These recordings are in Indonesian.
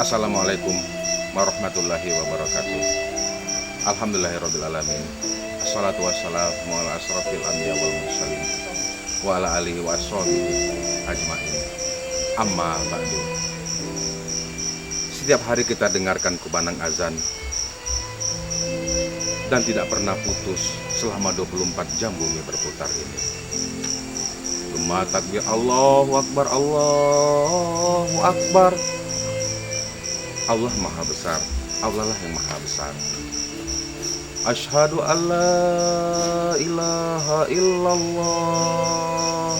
Assalamualaikum warahmatullahi wabarakatuh. Alhamdulillahirrabbilalamin. Assalatu wassalamu ala asrafil anbiya wal mursalin wa ala alihi wa ashabihi ajma'in. Amma ba'du. Setiap hari kita dengarkan kumandang azan dan tidak pernah putus selama 24 jam bumi berputar ini. Gema takbir Allahu Akbar, Allahu Akbar. Allah Maha Besar, Allah lah yang Maha Besar. Asyhadu an la ilaha illallah,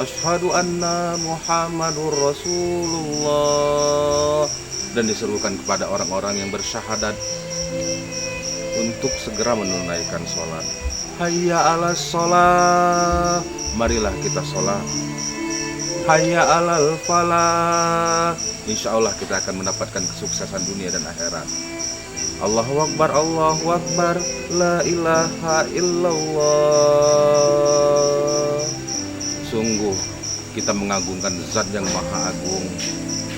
asyhadu anna Muhammadur Rasulullah. Dan diserukan kepada orang-orang yang bersyahadat untuk segera menunaikan sholat. Hayya ala sholat, marilah kita sholat. Hayya alal falah, insya Allah kita akan mendapatkan kesuksesan dunia dan akhirat. Allahu Akbar, Allahu Akbar, la ilaha illallah. Sungguh kita mengagungkan zat yang maha agung.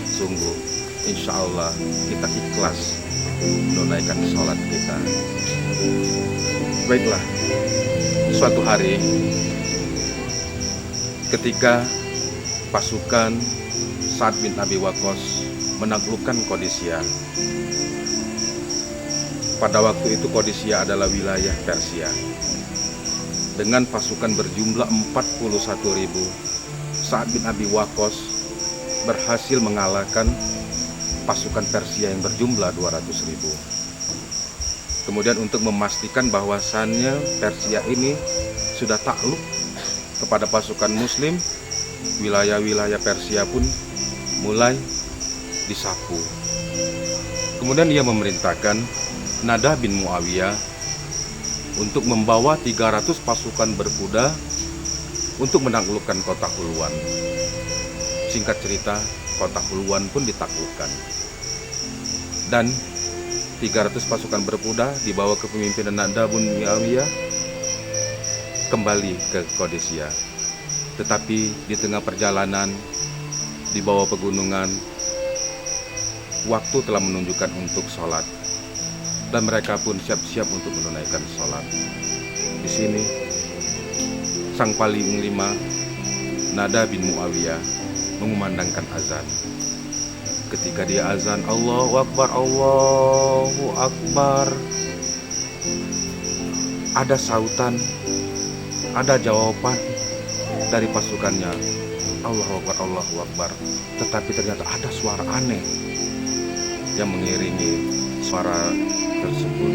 Sungguh insya Allah kita ikhlas menunaikan sholat kita. Baiklah, suatu hari ketika pasukan Sa'ad bin Abi Waqqas menaklukkan Qadisiyah. Pada waktu itu Qadisiyah adalah wilayah Persia. Dengan pasukan berjumlah 41.000, Sa'ad bin Abi Waqqas berhasil mengalahkan pasukan Persia yang berjumlah 200.000. Kemudian untuk memastikan bahwasannya Persia ini sudah takluk kepada pasukan Muslim, wilayah-wilayah Persia pun mulai disapu. Kemudian ia memerintahkan Nada bin Muawiyah untuk membawa 300 pasukan berkuda untuk menaklukkan kota Hulwan. Singkat cerita, kota Hulwan pun ditaklukkan. Dan 300 pasukan berkuda dibawa kepemimpinan Nada bin Muawiyah kembali ke Qadisiyah. Tetapi di tengah perjalanan di bawah pegunungan, waktu telah menunjukkan untuk sholat, dan mereka pun siap-siap untuk menunaikan sholat. Di sini sang panglima Nada bin Muawiyah mengumandangkan azan. Ketika dia azan, Allahu Akbar, Allahu Akbar, ada sautan, ada jawaban dari pasukannya, Allahu Akbar, Allahu Akbar. Tetapi ternyata ada suara aneh yang mengiringi suara tersebut.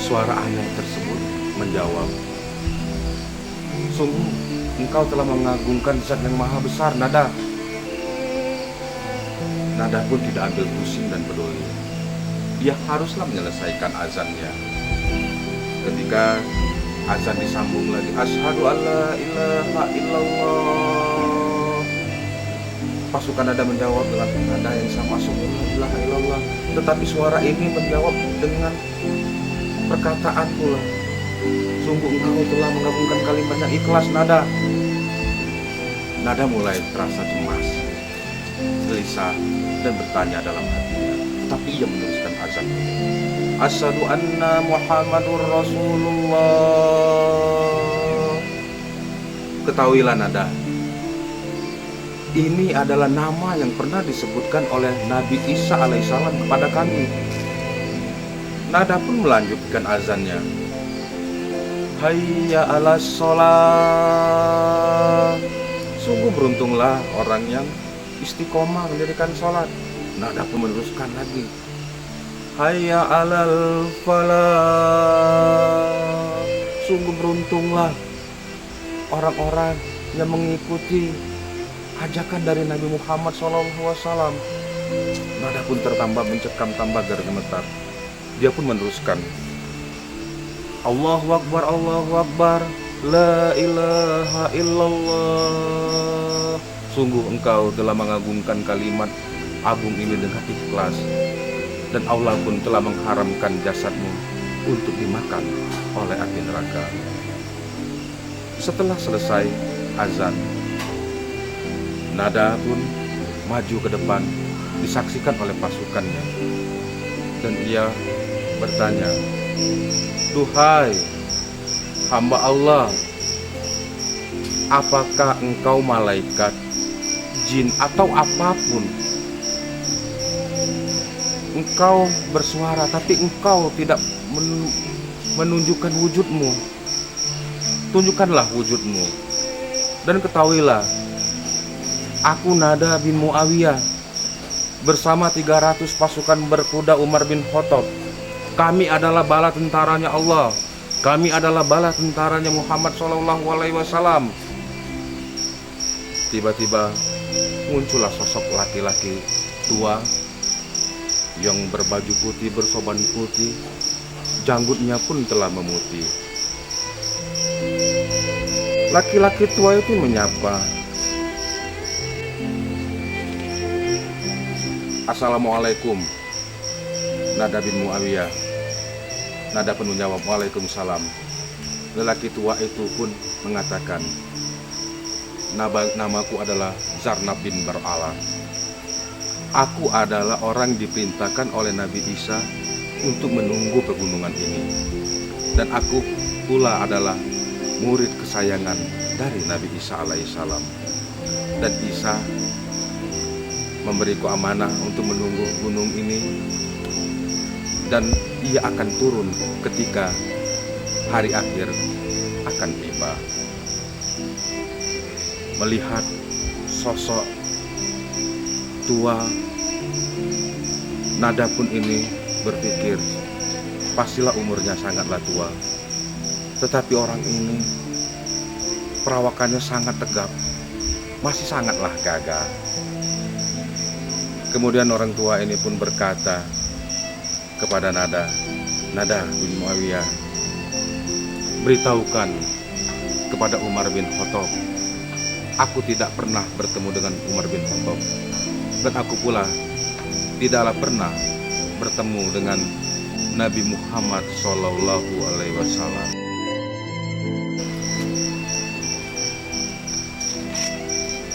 Suara aneh tersebut menjawab, sungguh engkau telah mengagungkan zat yang maha besar, Nada. Nada pun tidak ambil pusing dan peduli. Dia haruslah menyelesaikan azannya. Ketika azan disambung lagi, asyhadu an la ilaha illallah, pasukan Nada menjawab dengan nada yang sama, asyhadu an la ilaha illallah. Tetapi suara ini menjawab dengan perkataan pula, sungguh engkau telah mengagungkan kalimat yang ikhlas, Nada. Nada mulai terasa cemas, gelisah, dan bertanya dalam hatinya. Tapi ia meneruskan azan. Asyhadu anna Muhammadur Rasulullah. Ketahuilah, Nada, ini adalah nama yang pernah disebutkan oleh Nabi Isa alaihissalam kepada kami. Nada pun melanjutkan azannya. Hayya alas sholat. Sungguh beruntunglah orang yang istiqomah mendirikan sholat. Nada pun meneruskan lagi. Hayya alal falah. Sungguh beruntunglah orang-orang yang mengikuti ajakan dari Nabi Muhammad SAW. Nada pun tertambah mencekam, tambah gemetar. Dia pun meneruskan, Allahu Akbar, Allahu Akbar, la ilaha illallah. Sungguh engkau telah mengagungkan kalimat agung ini dengan ikhlas, dan Allah pun telah mengharamkan jasadmu untuk dimakan oleh api neraka. Setelah selesai azan, Nada pun maju ke depan, disaksikan oleh pasukannya. Dan ia bertanya, "Duhai hamba Allah, apakah engkau malaikat, jin, atau apapun? Engkau bersuara, tapi engkau tidak menunjukkan wujudmu. Tunjukkanlah wujudmu. Dan ketahuilah, aku Nada bin Muawiyah bersama 300 pasukan berkuda Umar bin Khattab. Kami adalah bala tentaranya Allah. Kami adalah bala tentaranya Muhammad SAW." Tiba-tiba muncullah sosok laki-laki tua yang berbaju putih, bersorban putih, janggutnya pun telah memutih. Laki-laki tua itu menyapa, "Assalamualaikum, Nada bin Muawiyah." Nada pun menjawab, "Waalaikumsalam." Lelaki tua itu pun mengatakan, "Namaku adalah Zarnab bin Bar'ala. Aku adalah orang diperintahkan oleh Nabi Isa untuk menunggu pegunungan ini. Dan aku pula adalah murid kesayangan dari Nabi Isa alaihissalam. Dan Isa memberiku amanah untuk menunggu gunung ini, dan ia akan turun ketika hari akhir akan tiba." Melihat sosok tua, Nada pun ini berpikir, pastilah umurnya sangatlah tua, tetapi orang ini perawakannya sangat tegap, masih sangatlah gagah. Kemudian orang tua ini pun berkata kepada Nada, "Nada bin Muawiyah, beritahukan kepada Umar bin Khattab, aku tidak pernah bertemu dengan Umar bin Khattab, dan aku pula tidaklah pernah bertemu dengan Nabi Muhammad SAW.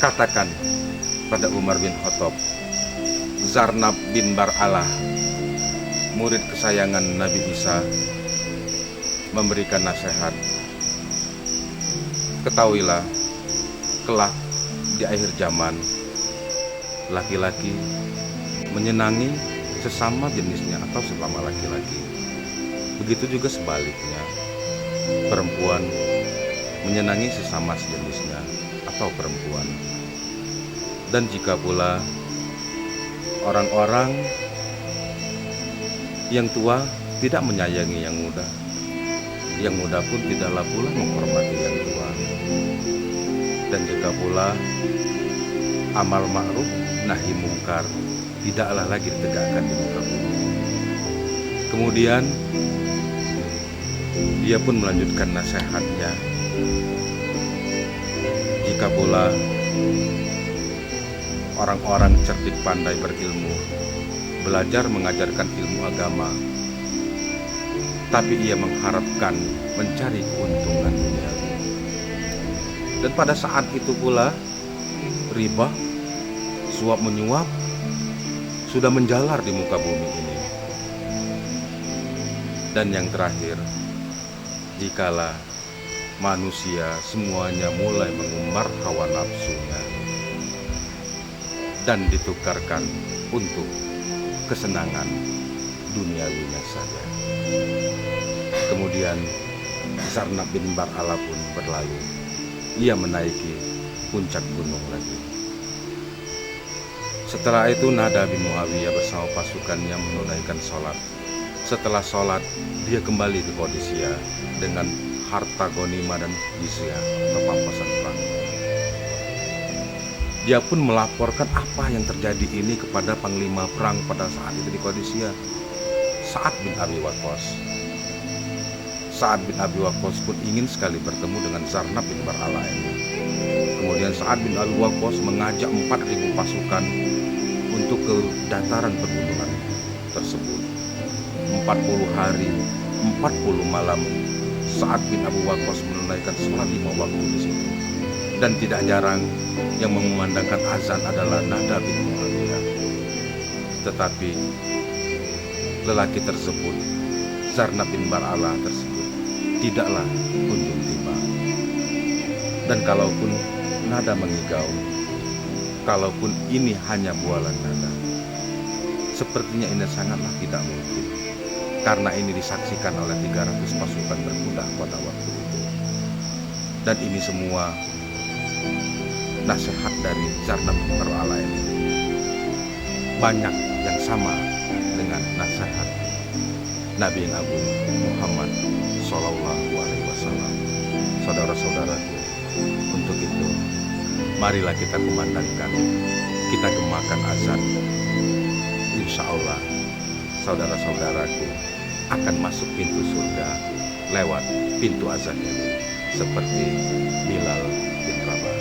Katakan pada Umar bin Khattab, Zarnab bin Bar'ala, murid kesayangan Nabi Isa, memberikan nasihat. Ketahuilah, kelak di akhir zaman, laki-laki menyenangi sesama jenisnya atau sesama laki-laki. Begitu juga sebaliknya, perempuan menyenangi sesama sejenisnya atau perempuan. Dan jika pula orang-orang yang tua tidak menyayangi yang muda pun tidaklah pula menghormati yang tua. Dan jika pula amal ma'ruf nahi mungkar tidaklah lagi ditegakkan di muka bumi. Kemudian dia pun melanjutkan nasihatnya. Jika pula orang-orang cerdik pandai berilmu, belajar mengajarkan ilmu agama, tapi ia mengharapkan mencari keuntungan duniawi. Dan pada saat itu pula riba, suap menyuap sudah menjalar di muka bumi ini. Dan yang terakhir, jikalau manusia semuanya mulai mengumbar hawa nafsunya dan ditukarkan untuk kesenangan duniawinya saja. Kemudian Zarnab bin Bar'ala pun berlalu. Ia menaiki puncak gunung lagi. Setelah itu Nada bin Muawiyah bersama pasukannya menunaikan sholat. Setelah sholat, dia kembali ke Qadisiyah dengan harta ghanimah dan jizyah atau pampasan perang. Dia pun melaporkan apa yang terjadi ini kepada panglima perang pada saat itu di Qadisiyah, Sa'ad bin Abi Waqqas. Sa'ad bin Abi Waqqas pun ingin sekali bertemu dengan Zarnab bin Bar'ala ini. Kemudian Sa'ad bin Abi Waqqas mengajak 4.000 pasukan untuk ke dataran pegunungan tersebut. 40 hari, 40 malam Sa'ad bin Abi Waqqas menunaikan sholat 5 waktu di situ. Dan tidak jarang yang mengumandangkan azan adalah Nada bin Muawiyah. Tetapi lelaki tersebut, Zarnab bin Bar'alah tersebut, tidaklah kunjung tiba. Dan kalaupun nada mengigau, kalaupun ini hanya bualan nada, sepertinya ini sangatlah tidak mungkin, karena ini disaksikan oleh 300 pasukan berkuda pada waktu itu. Dan ini semua nasihat dari Zarnab bin Bar'alah ini banyak yang sama dengan nasihat Nabi yang Agung Muhammad Sallallahu Alaihi Wasallam. Saudara-saudaraku, untuk itu marilah kita kumandangkan, kita gemakan azan. Insya Allah saudara-saudaraku akan masuk pintu surga lewat pintu azan ini, seperti Bilal bin Rabah.